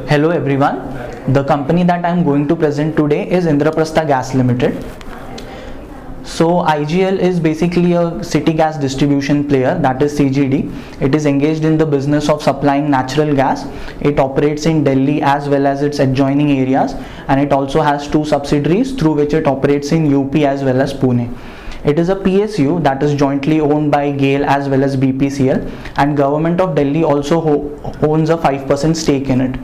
Hello everyone. The company that I am going to present today is Indraprastha Gas Limited. So IGL is basically a city gas distribution player, that is CGD. It is engaged in the business of supplying natural gas. It operates in Delhi as well as its adjoining areas, and it also has two subsidiaries through which it operates in UP as well as Pune. It is a PSU that is jointly owned by GAIL as well as BPCL, and Government of Delhi also owns a 5% stake in it.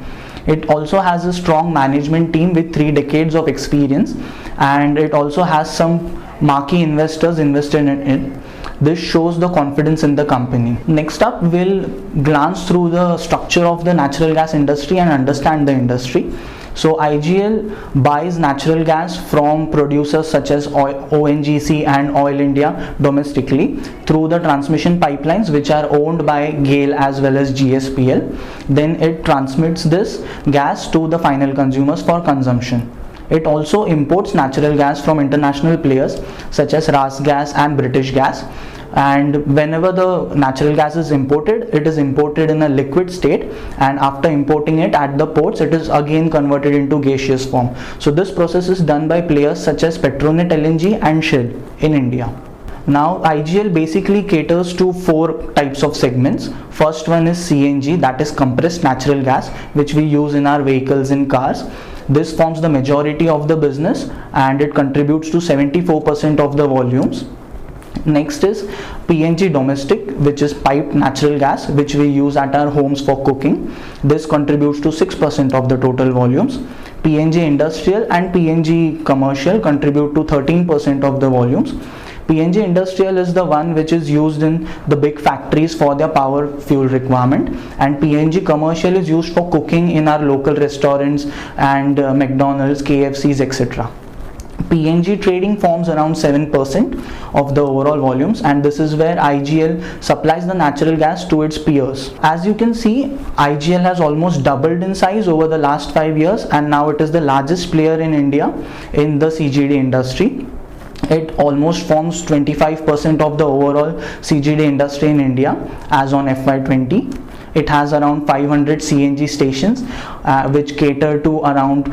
It also has a strong management team with 3 decades of experience, and it also has some marquee investors invested in it. This shows the confidence in the company. Next up, we'll glance through the structure of the natural gas industry and understand the industry. So IGL buys natural gas from producers such as ONGC and Oil India domestically through the transmission pipelines which are owned by GAIL as well as GSPL. Then it transmits this gas to the final consumers for consumption. It also imports natural gas from international players such as RasGas and British Gas. And whenever the natural gas is imported, it is imported in a liquid state, and after importing it at the ports, it is again converted into gaseous form. So this process is done by players such as Petronet LNG and Shell in India. Now IGL basically caters to 4 types of segments. First one is CNG, that is compressed natural gas, which we use in our vehicles and cars. This forms the majority of the business and it contributes to 74% of the volumes. Next is PNG domestic, which is piped natural gas, which we use at our homes for cooking. This contributes to 6% of the total volumes. PNG industrial and PNG commercial contribute to 13% of the volumes. PNG industrial is the one which is used in the big factories for their power fuel requirement, and PNG commercial is used for cooking in our local restaurants and McDonald's, KFCs, etc. PNG trading forms around 7% of the overall volumes, and this is where IGL supplies the natural gas to its peers. As you can see, IGL has almost doubled in size over the last 5 years, and now it is the largest player in India in the CGD industry. It almost forms 25% of the overall CGD industry in India as on FY20. It has around 500 CNG stations which cater to around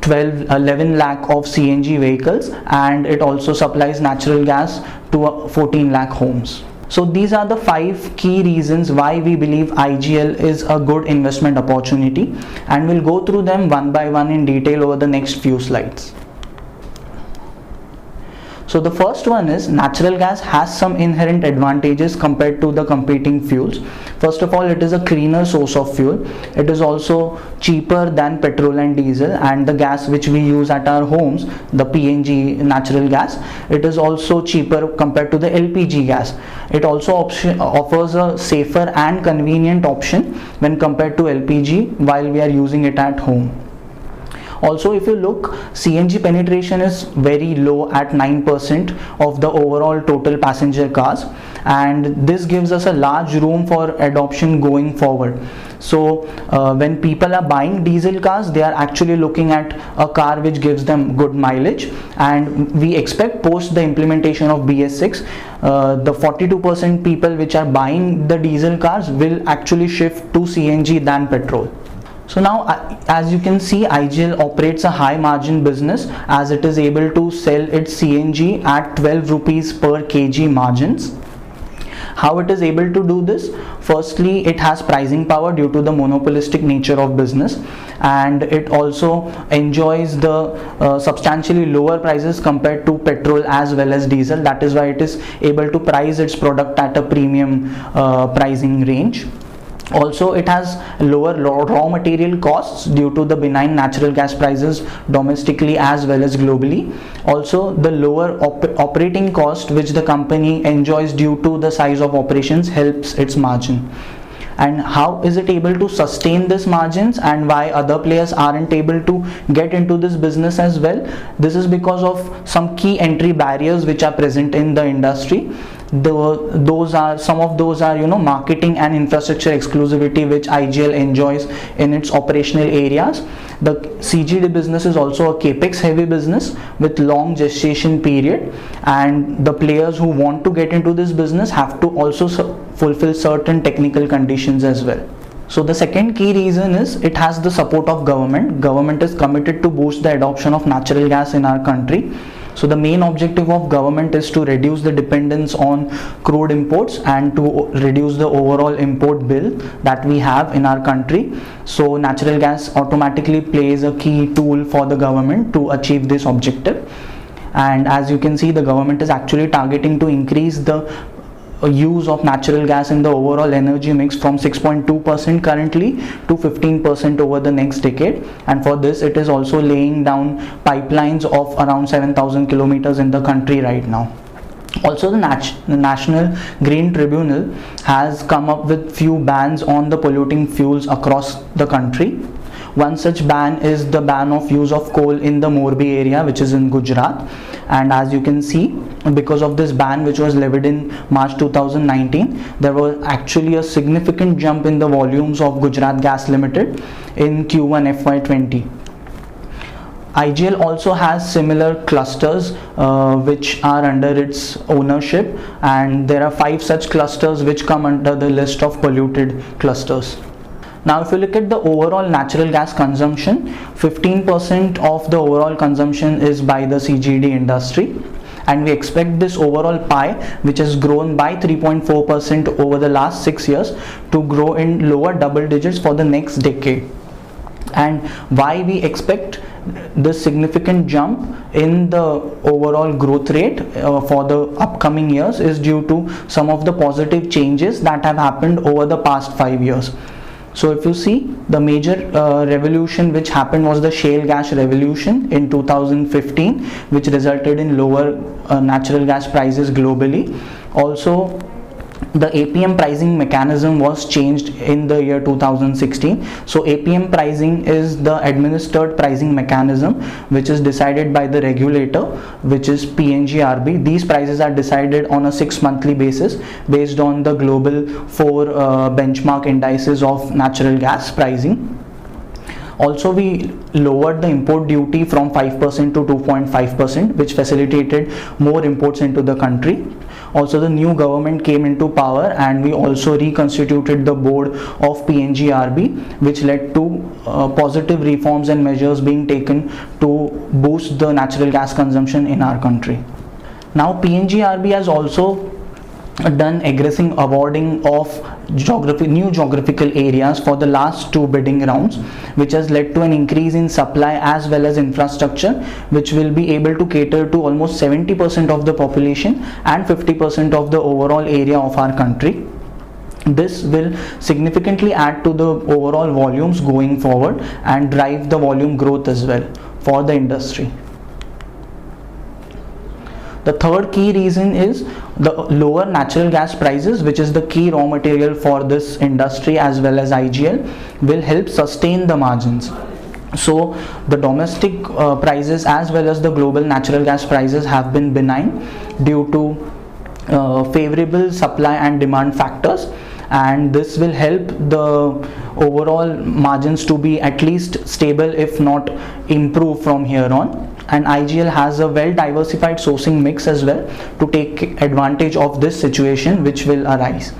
11 lakh of CNG vehicles, and it also supplies natural gas to 14 lakh homes. So these are the 5 key reasons why we believe IGL is a good investment opportunity, and we'll go through them one by one in detail over the next few slides. So the first one is natural gas has some inherent advantages compared to the competing fuels. First of all, it is a cleaner source of fuel. It is also cheaper than petrol and diesel, and the gas which we use at our homes, the PNG natural gas, it is also cheaper compared to the LPG gas. It also offers a safer and convenient option when compared to LPG while we are using it at home. Also, if you look, CNG penetration is very low at 9% of the overall total passenger cars, and this gives us a large room for adoption going forward. So when people are buying diesel cars, they are actually looking at a car which gives them good mileage, and we expect post the implementation of BS6, the 42% people which are buying the diesel cars will actually shift to CNG than petrol. So now, as you can see, IGL operates a high margin business as it is able to sell its CNG at 12 rupees per kg margins. How it is able to do this? Firstly, it has pricing power due to the monopolistic nature of business, and it also enjoys the substantially lower prices compared to petrol as well as diesel. That is why it is able to price its product at a premium pricing range. Also, it has lower raw material costs due to the benign natural gas prices domestically as well as globally. Also, the lower operating cost which the company enjoys due to the size of operations helps its margin. And how is it able to sustain these margins, and why other players aren't able to get into this business as well? This is because of some key entry barriers which are present in the industry. Some of those are marketing and infrastructure exclusivity which IGL enjoys in its operational areas. The CGD business is also a capex heavy business with long gestation period, and the players who want to get into this business have to also fulfill certain technical conditions as well. So the second key reason is it has the support of government. Government is committed to boost the adoption of natural gas in our country. So the main objective of government is to reduce the dependence on crude imports and to reduce the overall import bill that we have in our country. So natural gas automatically plays a key tool for the government to achieve this objective. And as you can see, the government is actually targeting to increase the use of natural gas in the overall energy mix from 6.2% currently to 15% over the next decade, and for this it is also laying down pipelines of around 7,000 kilometers in the country right now. Also, the National Green Tribunal has come up with few bans on the polluting fuels across the country. One such ban is the ban of use of coal in the Morbi area, which is in Gujarat. And as you can see, because of this ban which was levied in March 2019, there was actually a significant jump in the volumes of Gujarat Gas Limited in Q1 FY20. IGL also has similar clusters which are under its ownership, and there are 5 such clusters which come under the list of polluted clusters. Now if you look at the overall natural gas consumption, 15% of the overall consumption is by the CGD industry, and we expect this overall pie, which has grown by 3.4% over the last 6 years, to grow in lower double digits for the next decade. And why we expect this significant jump in the overall growth rate for the upcoming years is due to some of the positive changes that have happened over the past 5 years. So if you see, the major revolution which happened was the shale gas revolution in 2015, which resulted in lower natural gas prices globally. Also, the APM pricing mechanism was changed in the year 2016. So APM pricing is the administered pricing mechanism which is decided by the regulator, which is PNGRB. These prices are decided on a 6-monthly basis based on the global 4 benchmark indices of natural gas pricing. Also, we lowered the import duty from 5% to 2.5%, which facilitated more imports into the country. Also, the new government came into power, and we also reconstituted the board of PNGRB, which led to positive reforms and measures being taken to boost the natural gas consumption in our country. Now, PNGRB has also done aggressive awarding of new geographical areas for the last 2 bidding rounds, which has led to an increase in supply as well as infrastructure, which will be able to cater to almost 70% of the population and 50% of the overall area of our country. This will significantly add to the overall volumes going forward and drive the volume growth as well for the industry. The third key reason is the lower natural gas prices, which is the key raw material for this industry as well as IGL, will help sustain the margins. So the domestic prices as well as the global natural gas prices have been benign due to favorable supply and demand factors, and this will help the overall margins to be at least stable, if not improve from here on. And IGL has a well diversified sourcing mix as well to take advantage of this situation which will arise.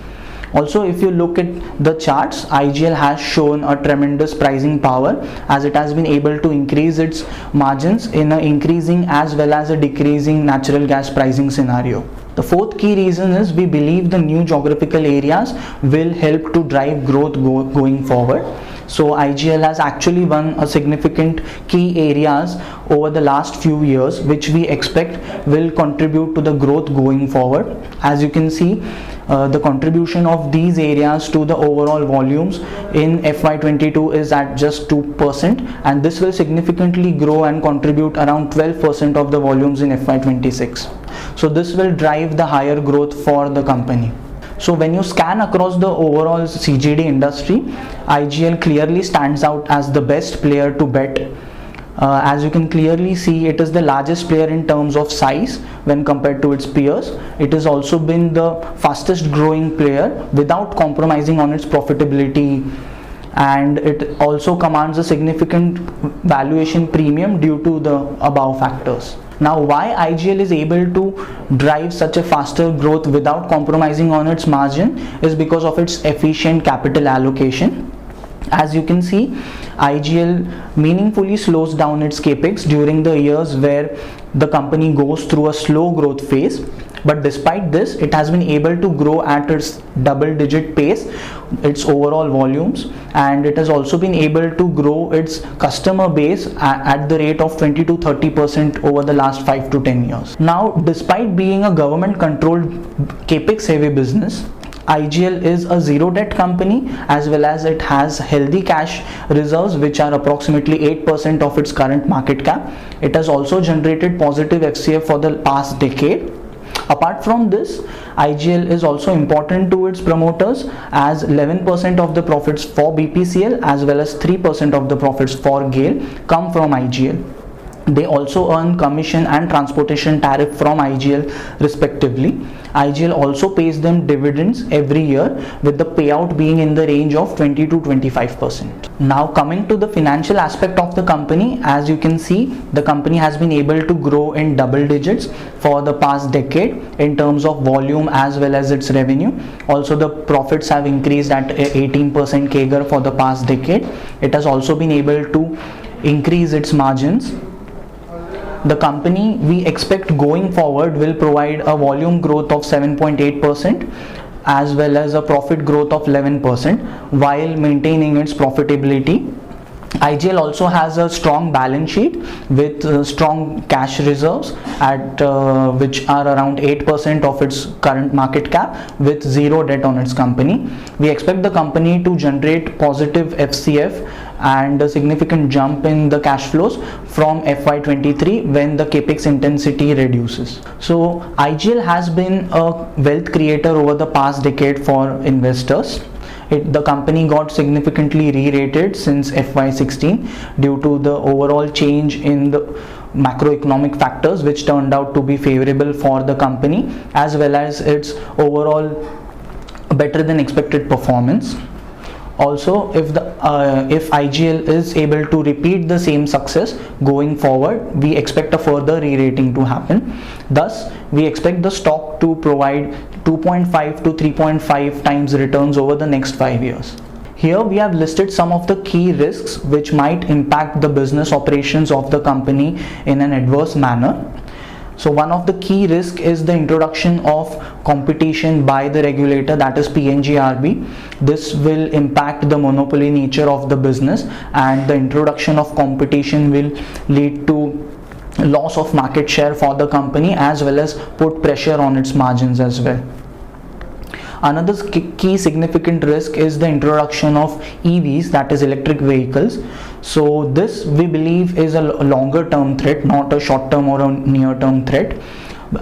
Also, if you look at the charts, IGL has shown a tremendous pricing power, as it has been able to increase its margins in an increasing as well as a decreasing natural gas pricing scenario. The fourth key reason is we believe the new geographical areas will help to drive growth going forward. So IGL has actually won a significant key areas over the last few years, which we expect will contribute to the growth going forward. As you can see, the contribution of these areas to the overall volumes in FY22 is at just 2%, and this will significantly grow and contribute around 12% of the volumes in FY26. So this will drive the higher growth for the company. So when you scan across the overall CGD industry, IGL clearly stands out as the best player to bet. As you can clearly see, it is the largest player in terms of size when compared to its peers. It has also been the fastest growing player without compromising on its profitability, and it also commands a significant valuation premium due to the above factors. Now, why IGL is able to drive such a faster growth without compromising on its margin is because of its efficient capital allocation. As you can see, IGL meaningfully slows down its capex during the years where the company goes through a slow growth phase. But despite this, it has been able to grow at its double-digit pace, its overall volumes, and it has also been able to grow its customer base at the rate of 20 to 30% over the last 5 to 10 years. Now, despite being a government-controlled capex-heavy business, IGL is a zero debt company, as well as it has healthy cash reserves, which are approximately 8% of its current market cap. It has also generated positive FCF for the past decade. Apart from this, IGL is also important to its promoters, as 11% of the profits for BPCL as well as 3% of the profits for GAIL come from IGL. They also earn commission and transportation tariff from IGL respectively. IGL also pays them dividends every year, with the payout being in the range of 20 to 25%. Now coming to the financial aspect of the company, as you can see, the company has been able to grow in double digits for the past decade in terms of volume as well as its revenue. Also, the profits have increased at 18% CAGR for the past decade. It has also been able to increase its margins. The company, we expect going forward, will provide a volume growth of 7.8% as well as a profit growth of 11% while maintaining its profitability. IGL also has a strong balance sheet with strong cash reserves at which are around 8% of its current market cap, with zero debt on its company. We expect the company to generate positive FCF and a significant jump in the cash flows from FY23 when the capex intensity reduces. So IGL has been a wealth creator over the past decade for investors. The company got significantly re-rated since FY16 due to the overall change in the macroeconomic factors, which turned out to be favorable for the company, as well as its overall better than expected performance. Also, if IGL is able to repeat the same success going forward, we expect a further re-rating to happen. Thus, we expect the stock to provide 2.5 to 3.5 times returns over the next 5 years. Here we have listed some of the key risks which might impact the business operations of the company in an adverse manner. So one of the key risks is the introduction of competition by the regulator, that is PNGRB. This will impact the monopoly nature of the business, and the introduction of competition will lead to loss of market share for the company as well as put pressure on its margins as well. Another key significant risk is the introduction of EVs, that is electric vehicles. So this, we believe, is a longer term threat, not a short term or a near term threat,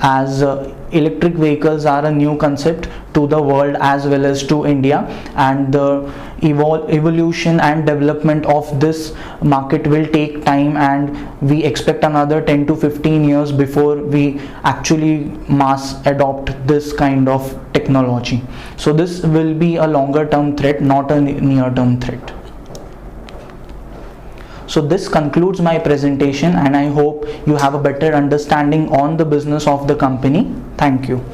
as electric vehicles are a new concept to the world as well as to India, and the evolution and development of this market will take time, and we expect another 10 to 15 years before we actually mass adopt this kind of technology. So this will be a longer term threat, not a near term threat. So this concludes my presentation, and I hope you have a better understanding on the business of the company. Thank you.